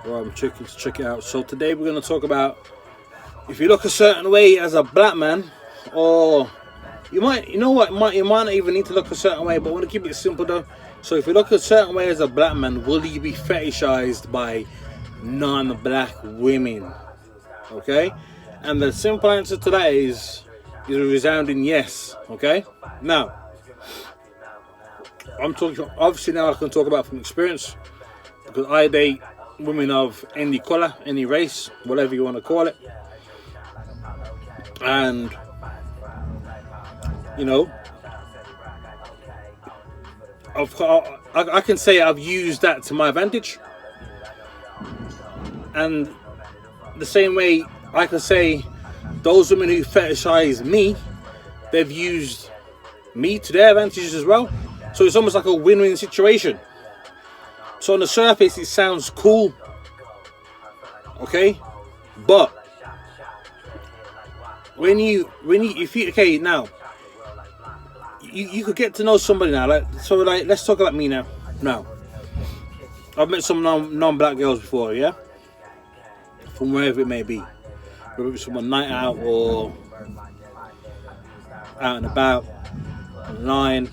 Well, I'm checking to check it out. So today we're going to talk about if you look a certain way as a black man, or you might not even need to look a certain way, but I want to keep it simple though. So if you look a certain way as a black man, will you be fetishized by non-black women? Okay, and the simple answer to that is a resounding yes. Okay, now I'm talking. Obviously, now I can talk about from experience because I date women of any color, any race, whatever you want to call it, and you know, I can say I've used that to my advantage, and the same way I can say those women who fetishize me, they've used me to their advantages as well. So it's almost like a win-win situation. So on the surface it sounds cool, okay, but okay, now you could get to know somebody now, like let's talk about me now. I've met some non-black girls before, yeah, from wherever it may be, whether it's from a night out or out and about, online,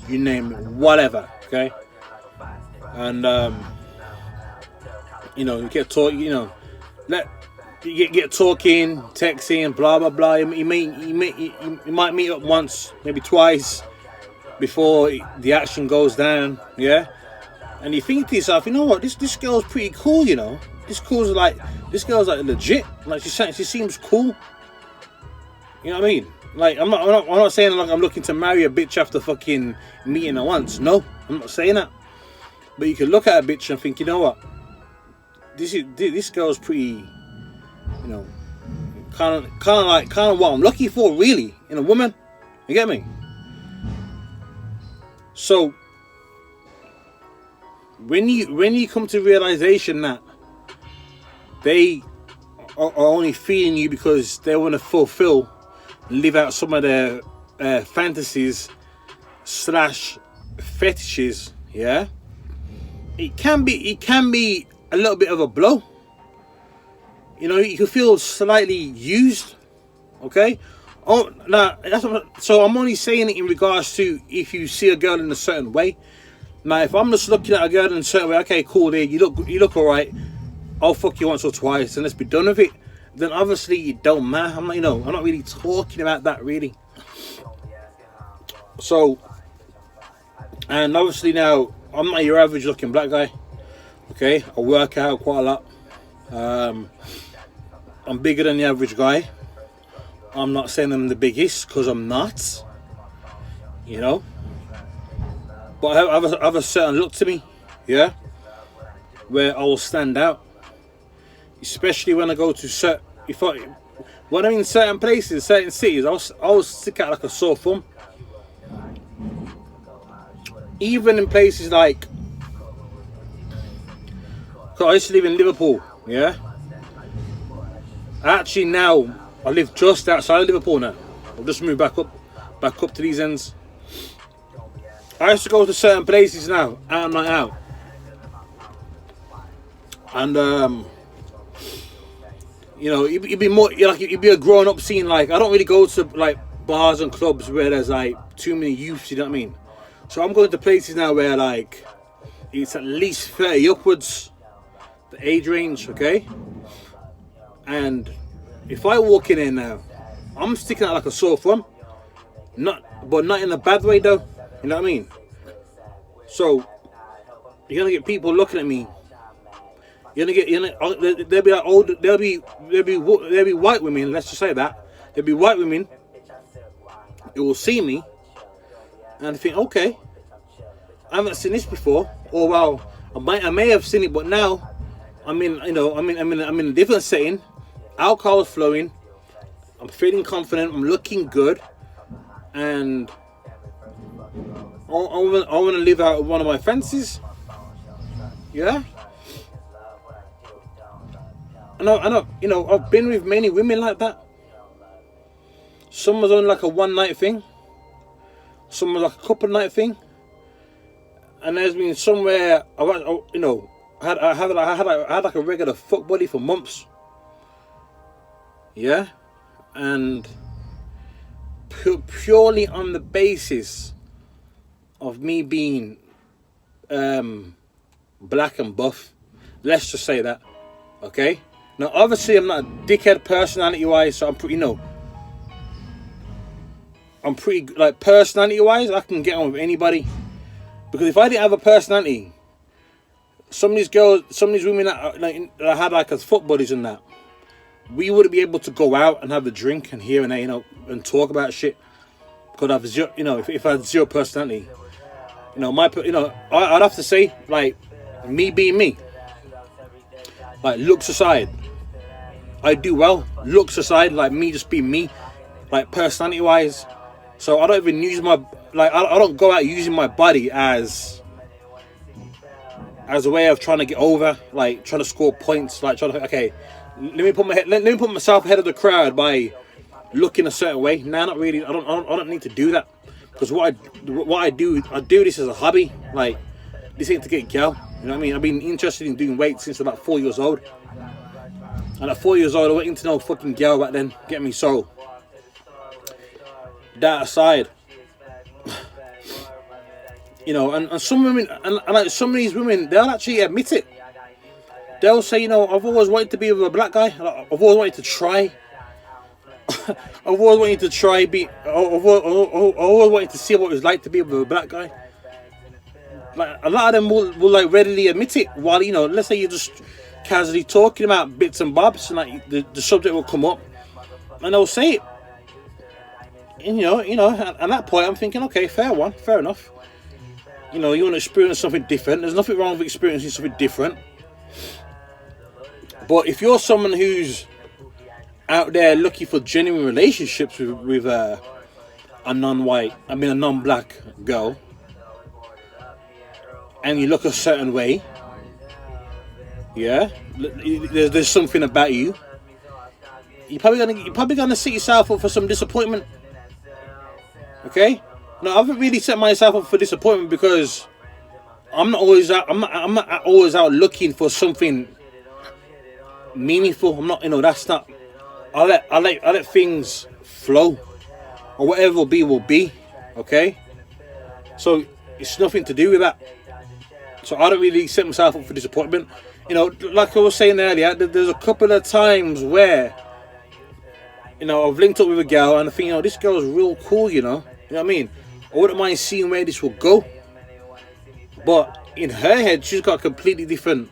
you name it, whatever, okay. And you know, you get talking, you know, you get talking, texting, blah blah blah. You might meet up once, maybe twice, before the action goes down, yeah. And you think to yourself, you know what, this girl's pretty cool, you know. This girl's like legit. Like she seems cool. You know what I mean? Like I'm not saying like I'm looking to marry a bitch after fucking meeting her once. No, I'm not saying that. But you can look at a bitch and think, you know what, this girl's pretty, you know, kind of what I'm looking for, really, in a woman. You get me? So when you come to realization that they are only feeding you because they want to live out some of their fantasies / fetishes, yeah, it can be a little bit of a blow. You know, you can feel slightly used, okay. Oh, now so I'm only saying it in regards to if you see a girl in a certain way. Now, if I'm just looking at a girl in a certain way, okay, cool, there, you look all right, I'll fuck you once or twice and let's be done with it, then obviously it don't matter. I'm not really talking about that, really. So, and obviously now I'm not your average looking black guy, okay. I work out quite a lot. I'm bigger than the average guy. I'm not saying I'm the biggest, because I'm not, you know, but I have a certain look to me, yeah, where I will stand out, especially when I go to when I'm in certain places, certain cities, I'll stick out like a sore thumb. Even in places like, cause I used to live in Liverpool, yeah. Actually, now I live just outside of Liverpool now. I've just moved back up to these ends. I used to go to certain places now, out and night out, and you know, it'd be more like it'd be a grown-up scene. Like I don't really go to like bars and clubs where there's like too many youths. You know what I mean? So I'm going to places now where like it's at least 30 upwards, the age range, okay. And if I walk in here now, I'm sticking out like a sore thumb. Not in a bad way though. You know what I mean? So you're gonna get people looking at me. They'll be like old. They'll be white women. Let's just say that there'll be white women. They will see me and think, okay, I haven't seen this before. Or well, I may have seen it, but now I'm in a different setting. Alcohol's flowing. I'm feeling confident. I'm looking good, and I want to live out one of my fantasies. Yeah. I know. You know, I've been with many women like that. Some was only like a one night thing. Some was like a couple night thing. And there's been somewhere, you know, I had like a regular fuck buddy for months. Yeah, and purely on the basis of me being black and buff. Let's just say that. Okay. Now, obviously, I'm not a dickhead personality-wise, so I'm pretty, I'm pretty, like, personality-wise, I can get on with anybody. Because if I didn't have a personality, some of these women that I had, like, as foot buddies and that, we wouldn't be able to go out and have a drink and here and there, and talk about shit. Because I have zero, if I had zero personality, I'd have to say, like, me being me. Like, looks aside, I do well. Looks aside, like me just being me, like personality wise. So I don't even use I don't go out using my body as a way of trying to get over, like trying to score points, like trying to, okay, let me put myself ahead of the crowd by looking a certain way. Nah, not really. I don't need to do that, because what I do this as a hobby. Like, this ain't to get girl. You know what I mean? I've been interested in doing weights since about 4 years old. And at 4 years old, I went into no fucking girl back then. Get me? So, that aside, and some women, and like some of these women, they'll actually admit it. They'll say, I've always wanted to be with a black guy. I've always wanted to try. I've always wanted to try. I've always wanted to see what it was like to be with a black guy. Like, a lot of them will like readily admit it, while let's say you're just casually talking about bits and bobs, and like the subject will come up and they'll say it. And at that point I'm thinking, okay, fair enough. You want to experience something different. There's nothing wrong with experiencing something different. But if you're someone who's out there looking for genuine relationships with a non-black girl, and you look a certain way, yeah, there's something about you, you're probably gonna set yourself up for some disappointment. Okay? No, I haven't really set myself up for disappointment, because I'm not always out looking for something meaningful. I'm not, that's not. I let things flow, or whatever will be. Okay? So it's nothing to do with that. So I don't really set myself up for disappointment. Like I was saying earlier, there's a couple of times where, I've linked up with a girl and I think, this girl's real cool, you know what I mean? I wouldn't mind seeing where this will go. But in her head, she's got completely different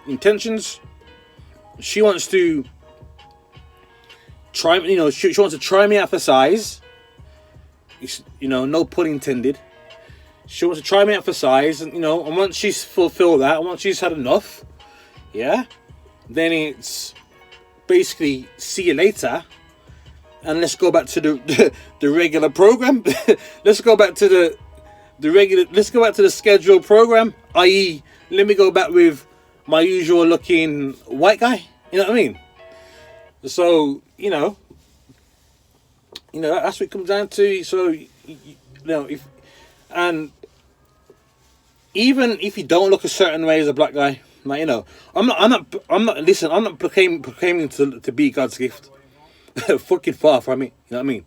intentions. She wants to try, she wants to try me out for size. No pun intended. She wants to try me out for size, and and once she's fulfilled that, and once she's had enough, yeah, then it's basically see you later, and let's go back to the regular program. Let's go back to the scheduled program. I.e., let me go back with my usual looking white guy. You know what I mean? So that's what it comes down to. So even if you don't look a certain way as a black guy, like, I'm not proclaiming to be God's gift. Fucking far from it. You know what I mean?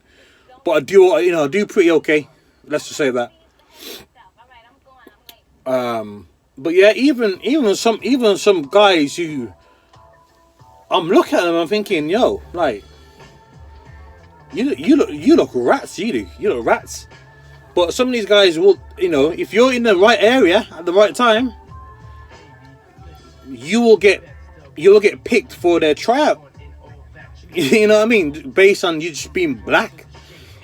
But I do pretty okay. Let's just say that. But yeah, even some guys who I'm looking at them, I'm thinking, yo, like, you look rats, you look rats. But some of these guys will, if you're in the right area at the right time, you will get picked for their tryout. You know what I mean? Based on you just being black.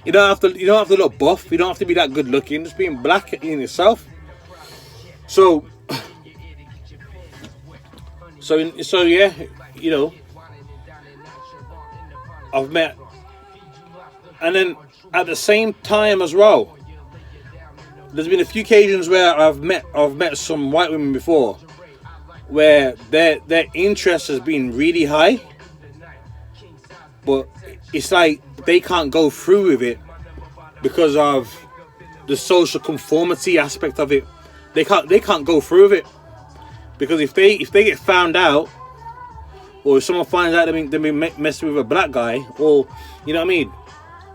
You don't have to look buff. You don't have to be that good looking. Just being black in itself. So yeah, I've met, and then at the same time as well, there's been a few occasions where I've met some white women before, where their interest has been really high, but it's like they can't go through with it because of the social conformity aspect of it. They can't go through with it. Because if they get found out, or if someone finds out they've been messing with a black guy, or you know what I mean,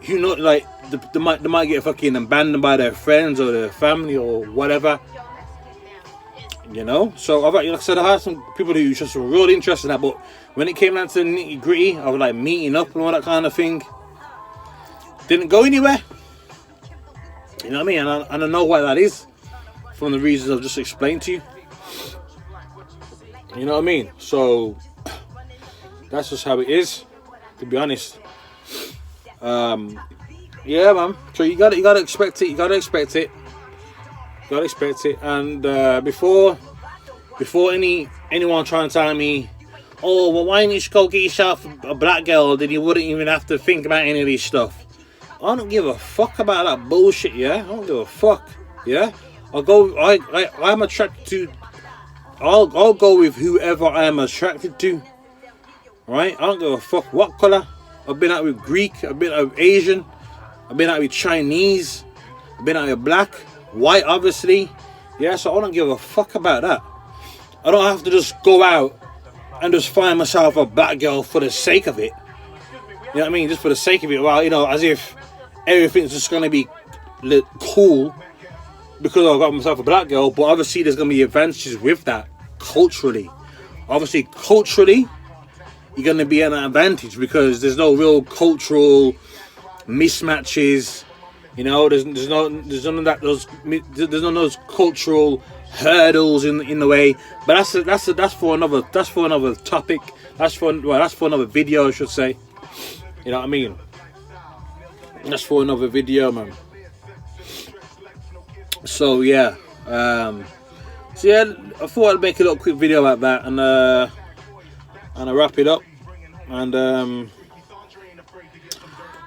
who know, like they might get fucking abandoned by their friends or their family or whatever. You know, so like I said, I had some people who just were really interested in that, but when it came down to the nitty gritty of like meeting up and all that kind of thing, didn't go anywhere. You know what I mean? And I know why that is, from the reasons I've just explained to you. You know what I mean? So that's just how it is, to be honest. Yeah, man. So you gotta expect it. You gotta expect it. And before anyone trying to tell me, oh, well, why didn't you just go get yourself a black girl? Then you wouldn't even have to think about any of this stuff. I don't give a fuck about that bullshit. Yeah, I don't give a fuck. Yeah, I'm attracted to. I'll go with whoever I am attracted to. Right? I don't give a fuck what color. I've been out with Greek. I've been out with Asian. I've been out with Chinese. I've been out with black, white, obviously. Yeah, so I don't give a fuck about that. I don't have to just go out and just find myself a black girl for the sake of it. You know what I mean? Just for the sake of it. Well, you know, as if everything's just going to be cool because I've got myself a black girl. But obviously there's going to be advantages with that culturally. Obviously, culturally, you're going to be at an advantage because there's no real cultural mismatches. You know, there's none of that. There's none of those cultural hurdles in the way. But that's for another topic. That's for another video, I should say. You know what I mean? That's for another video, man. So yeah, I thought I'd make a little quick video about that, and I wrap it up, and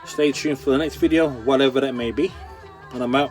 stay tuned for the next video, whatever that may be, and I'm out.